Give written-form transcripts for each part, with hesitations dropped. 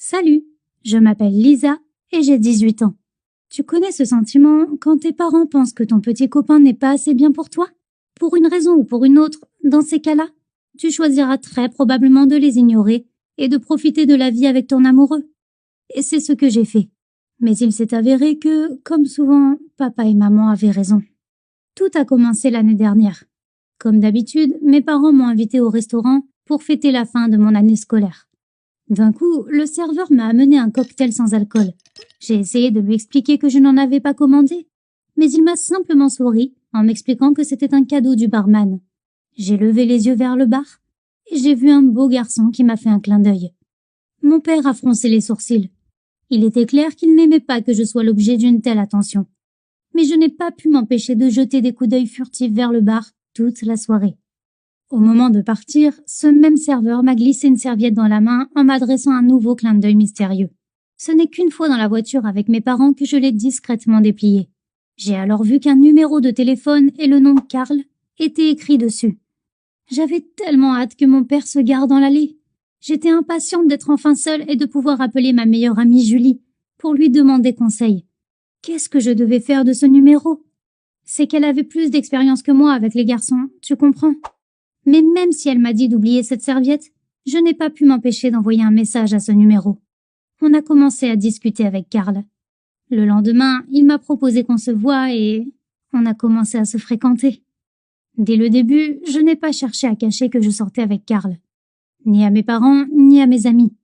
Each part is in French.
Salut, je m'appelle Lisa et j'ai 18 ans. Tu connais ce sentiment quand tes parents pensent que ton petit copain n'est pas assez bien pour toi? Pour une raison ou pour une autre, dans ces cas-là, tu choisiras très probablement de les ignorer et de profiter de la vie avec ton amoureux. Et c'est ce que j'ai fait. Mais il s'est avéré que, comme souvent, papa et maman avaient raison. Tout a commencé l'année dernière. Comme d'habitude, mes parents m'ont invité au restaurant pour fêter la fin de mon année scolaire. D'un coup, le serveur m'a amené un cocktail sans alcool. J'ai essayé de lui expliquer que je n'en avais pas commandé, mais il m'a simplement souri en m'expliquant que c'était un cadeau du barman. J'ai levé les yeux vers le bar et j'ai vu un beau garçon qui m'a fait un clin d'œil. Mon père a froncé les sourcils. Il était clair qu'il n'aimait pas que je sois l'objet d'une telle attention. Mais je n'ai pas pu m'empêcher de jeter des coups d'œil furtifs vers le bar toute la soirée. Au moment de partir, ce même serveur m'a glissé une serviette dans la main en m'adressant un nouveau clin d'œil mystérieux. Ce n'est qu'une fois dans la voiture avec mes parents que je l'ai discrètement déplié. J'ai alors vu qu'un numéro de téléphone et le nom Karl étaient écrits dessus. J'avais tellement hâte que mon père se gare dans l'allée. J'étais impatiente d'être enfin seule et de pouvoir appeler ma meilleure amie Julie pour lui demander conseil. Qu'est-ce que je devais faire de ce numéro? C'est qu'elle avait plus d'expérience que moi avec les garçons, tu comprends? Mais même si elle m'a dit d'oublier cette serviette, je n'ai pas pu m'empêcher d'envoyer un message à ce numéro. On a commencé à discuter avec Karl. Le lendemain, il m'a proposé qu'on se voie et on a commencé à se fréquenter. Dès le début, je n'ai pas cherché à cacher que je sortais avec Karl. Ni à mes parents, ni à mes amis.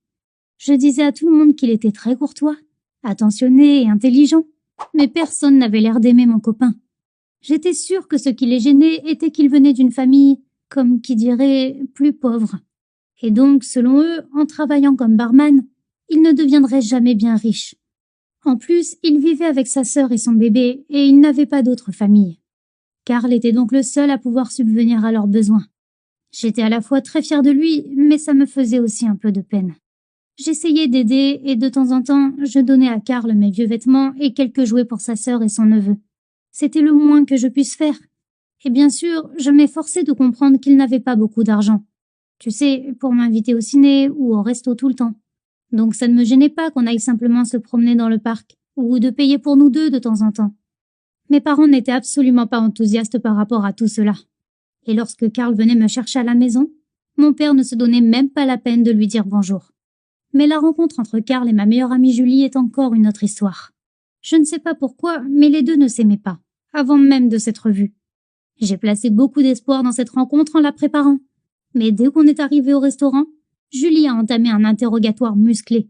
Je disais à tout le monde qu'il était très courtois, attentionné et intelligent, mais personne n'avait l'air d'aimer mon copain. J'étais sûre que ce qui les gênait était qu'il venait d'une famille, comme qui dirait, plus pauvre. Et donc, selon eux, en travaillant comme barman, il ne deviendrait jamais bien riche. En plus, il vivait avec sa sœur et son bébé, et il n'avait pas d'autre famille. Karl était donc le seul à pouvoir subvenir à leurs besoins. J'étais à la fois très fière de lui, mais ça me faisait aussi un peu de peine. J'essayais d'aider, et de temps en temps, je donnais à Karl mes vieux vêtements et quelques jouets pour sa sœur et son neveu. C'était le moins que je puisse faire. Et bien sûr, je m'efforçais de comprendre qu'il n'avait pas beaucoup d'argent. Tu sais, pour m'inviter au ciné ou au resto tout le temps. Donc ça ne me gênait pas qu'on aille simplement se promener dans le parc, ou de payer pour nous deux de temps en temps. Mes parents n'étaient absolument pas enthousiastes par rapport à tout cela. Et lorsque Karl venait me chercher à la maison, mon père ne se donnait même pas la peine de lui dire bonjour. Mais la rencontre entre Karl et ma meilleure amie Julie est encore une autre histoire. Je ne sais pas pourquoi, mais les deux ne s'aimaient pas, avant même de s'être vus. J'ai placé beaucoup d'espoir dans cette rencontre en la préparant. Mais dès qu'on est arrivé au restaurant, Julie a entamé un interrogatoire musclé.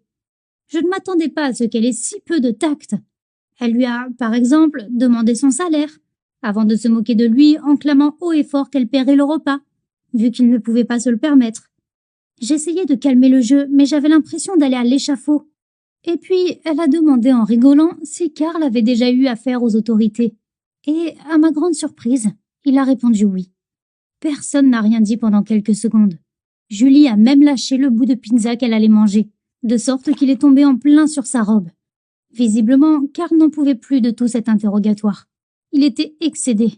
Je ne m'attendais pas à ce qu'elle ait si peu de tact. Elle lui a, par exemple, demandé son salaire, avant de se moquer de lui en clamant haut et fort qu'elle paierait le repas, vu qu'il ne pouvait pas se le permettre. J'essayais de calmer le jeu, mais j'avais l'impression d'aller à l'échafaud. Et puis, elle a demandé en rigolant si Karl avait déjà eu affaire aux autorités. Et, à ma grande surprise, il a répondu oui. Personne n'a rien dit pendant quelques secondes. Julie a même lâché le bout de pizza qu'elle allait manger, de sorte qu'il est tombé en plein sur sa robe. Visiblement, Karl n'en pouvait plus de tout cet interrogatoire. Il était excédé.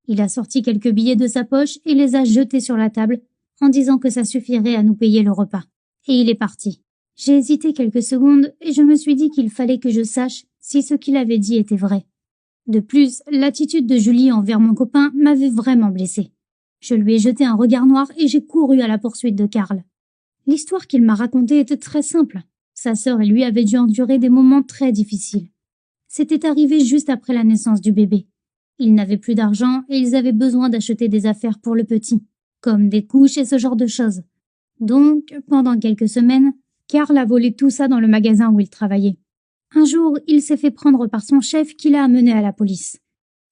Il a sorti quelques billets de sa poche et les a jetés sur la table, en disant que ça suffirait à nous payer le repas. Et il est parti. J'ai hésité quelques secondes et je me suis dit qu'il fallait que je sache si ce qu'il avait dit était vrai. De plus, l'attitude de Julie envers mon copain m'avait vraiment blessée. Je lui ai jeté un regard noir et j'ai couru à la poursuite de Karl. L'histoire qu'il m'a racontée était très simple. Sa sœur et lui avaient dû endurer des moments très difficiles. C'était arrivé juste après la naissance du bébé. Ils n'avaient plus d'argent et ils avaient besoin d'acheter des affaires pour le petit, comme des couches et ce genre de choses. Donc, pendant quelques semaines, Karl a volé tout ça dans le magasin où il travaillait. Un jour, il s'est fait prendre par son chef qui l'a amené à la police.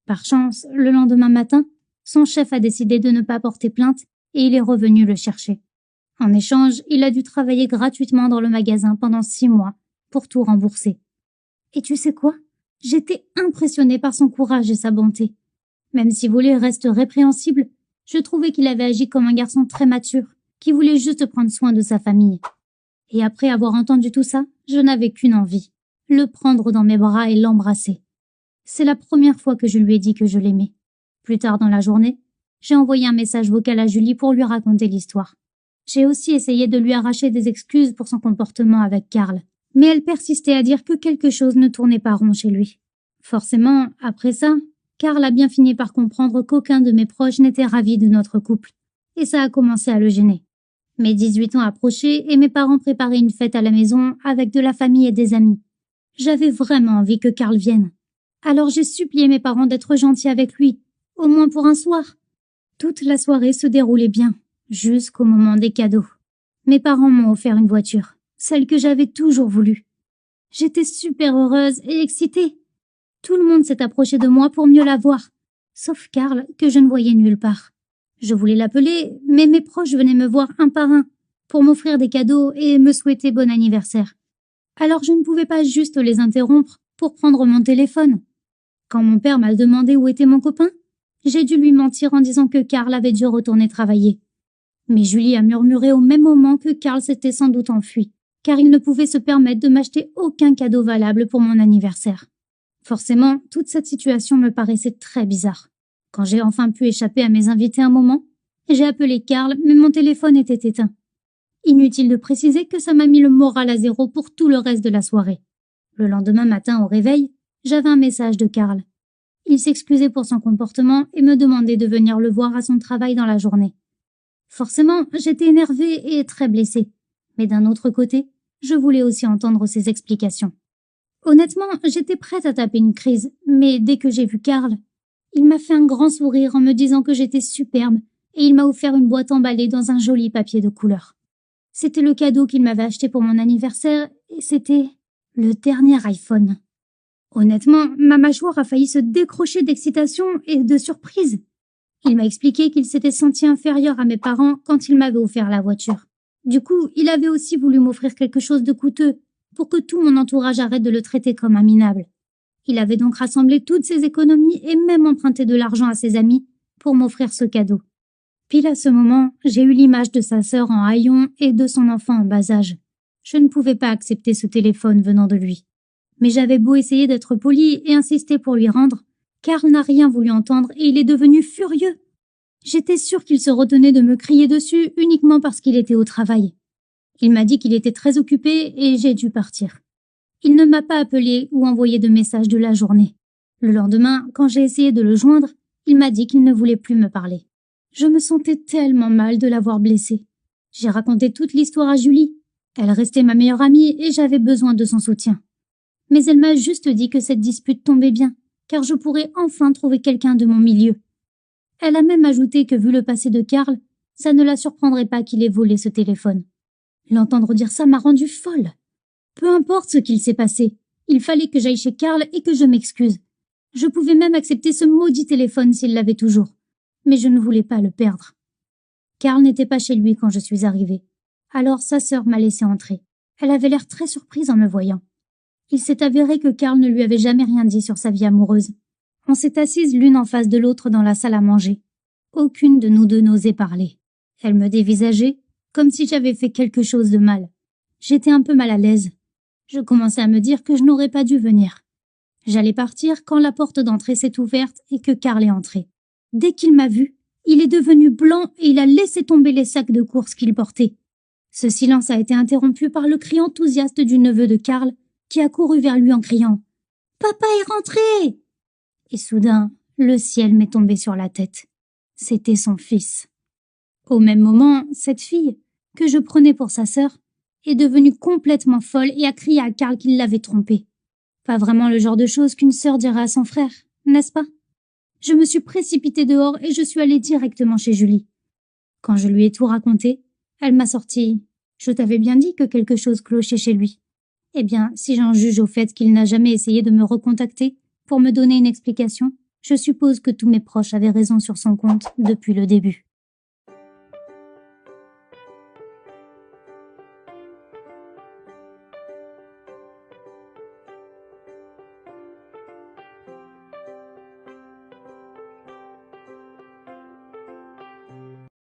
Par chance, le lendemain matin, son chef a décidé de ne pas porter plainte et il est revenu le chercher. En échange, il a dû travailler gratuitement dans le magasin pendant 6 mois pour tout rembourser. Et tu sais quoi? J'étais impressionnée par son courage et sa bonté. Même si voler reste répréhensible, je trouvais qu'il avait agi comme un garçon très mature, qui voulait juste prendre soin de sa famille. Et après avoir entendu tout ça, je n'avais qu'une envie, le prendre dans mes bras et l'embrasser. C'est la première fois que je lui ai dit que je l'aimais. Plus tard dans la journée, j'ai envoyé un message vocal à Julie pour lui raconter l'histoire. J'ai aussi essayé de lui arracher des excuses pour son comportement avec Karl, mais elle persistait à dire que quelque chose ne tournait pas rond chez lui. Forcément, après ça, Karl a bien fini par comprendre qu'aucun de mes proches n'était ravi de notre couple, et ça a commencé à le gêner. Mes 18 ans approchaient et mes parents préparaient une fête à la maison avec de la famille et des amis. J'avais vraiment envie que Karl vienne. Alors j'ai supplié mes parents d'être gentils avec lui, au moins pour un soir. Toute la soirée se déroulait bien, jusqu'au moment des cadeaux. Mes parents m'ont offert une voiture, celle que j'avais toujours voulu. J'étais super heureuse et excitée. Tout le monde s'est approché de moi pour mieux la voir, sauf Karl que je ne voyais nulle part. Je voulais l'appeler, mais mes proches venaient me voir un par un pour m'offrir des cadeaux et me souhaiter bon anniversaire. Alors je ne pouvais pas juste les interrompre pour prendre mon téléphone. Quand mon père m'a demandé où était mon copain, j'ai dû lui mentir en disant que Karl avait dû retourner travailler. Mais Julie a murmuré au même moment que Karl s'était sans doute enfui, car il ne pouvait se permettre de m'acheter aucun cadeau valable pour mon anniversaire. Forcément, toute cette situation me paraissait très bizarre. Quand j'ai enfin pu échapper à mes invités un moment, j'ai appelé Karl, mais mon téléphone était éteint. Inutile de préciser que ça m'a mis le moral à zéro pour tout le reste de la soirée. Le lendemain matin au réveil, j'avais un message de Karl. Il s'excusait pour son comportement et me demandait de venir le voir à son travail dans la journée. Forcément, j'étais énervée et très blessée. Mais d'un autre côté, je voulais aussi entendre ses explications. Honnêtement, j'étais prête à taper une crise, mais dès que j'ai vu Karl, il m'a fait un grand sourire en me disant que j'étais superbe et il m'a offert une boîte emballée dans un joli papier de couleur. C'était le cadeau qu'il m'avait acheté pour mon anniversaire et c'était le dernier iPhone. Honnêtement, ma mâchoire a failli se décrocher d'excitation et de surprise. Il m'a expliqué qu'il s'était senti inférieur à mes parents quand il m'avait offert la voiture. Du coup, il avait aussi voulu m'offrir quelque chose de coûteux pour que tout mon entourage arrête de le traiter comme un minable. Il avait donc rassemblé toutes ses économies et même emprunté de l'argent à ses amis pour m'offrir ce cadeau. Pile à ce moment, j'ai eu l'image de sa sœur en haillons et de son enfant en bas âge. Je ne pouvais pas accepter ce téléphone venant de lui. Mais j'avais beau essayer d'être polie et insister pour lui rendre, Karl n'a rien voulu entendre et il est devenu furieux. J'étais sûre qu'il se retenait de me crier dessus uniquement parce qu'il était au travail. Il m'a dit qu'il était très occupé et j'ai dû partir. Il ne m'a pas appelé ou envoyé de message de la journée. Le lendemain, quand j'ai essayé de le joindre, il m'a dit qu'il ne voulait plus me parler. Je me sentais tellement mal de l'avoir blessé. J'ai raconté toute l'histoire à Julie. Elle restait ma meilleure amie et j'avais besoin de son soutien. Mais elle m'a juste dit que cette dispute tombait bien, car je pourrais enfin trouver quelqu'un de mon milieu. Elle a même ajouté que vu le passé de Karl, ça ne la surprendrait pas qu'il ait volé ce téléphone. L'entendre dire ça m'a rendue folle. Peu importe ce qu'il s'est passé, il fallait que j'aille chez Karl et que je m'excuse. Je pouvais même accepter ce maudit téléphone s'il l'avait toujours, mais je ne voulais pas le perdre. Karl n'était pas chez lui quand je suis arrivée. Alors sa sœur m'a laissé entrer. Elle avait l'air très surprise en me voyant. Il s'est avéré que Karl ne lui avait jamais rien dit sur sa vie amoureuse. On s'est assises l'une en face de l'autre dans la salle à manger. Aucune de nous deux n'osait parler. Elle me dévisageait, comme si j'avais fait quelque chose de mal. J'étais un peu mal à l'aise. Je commençais à me dire que je n'aurais pas dû venir. J'allais partir quand la porte d'entrée s'est ouverte et que Karl est entré. Dès qu'il m'a vu, il est devenu blanc et il a laissé tomber les sacs de courses qu'il portait. Ce silence a été interrompu par le cri enthousiaste du neveu de Karl, qui a couru vers lui en criant « Papa est rentré !» Et soudain, le ciel m'est tombé sur la tête. C'était son fils. Au même moment, cette fille, que je prenais pour sa sœur, est devenue complètement folle et a crié à Karl qu'il l'avait trompée. Pas vraiment le genre de choses qu'une sœur dirait à son frère, n'est-ce pas? Je me suis précipitée dehors et je suis allée directement chez Julie. Quand je lui ai tout raconté, elle m'a sorti « Je t'avais bien dit que quelque chose clochait chez lui. » Eh bien, si j'en juge au fait qu'il n'a jamais essayé de me recontacter pour me donner une explication, je suppose que tous mes proches avaient raison sur son compte depuis le début.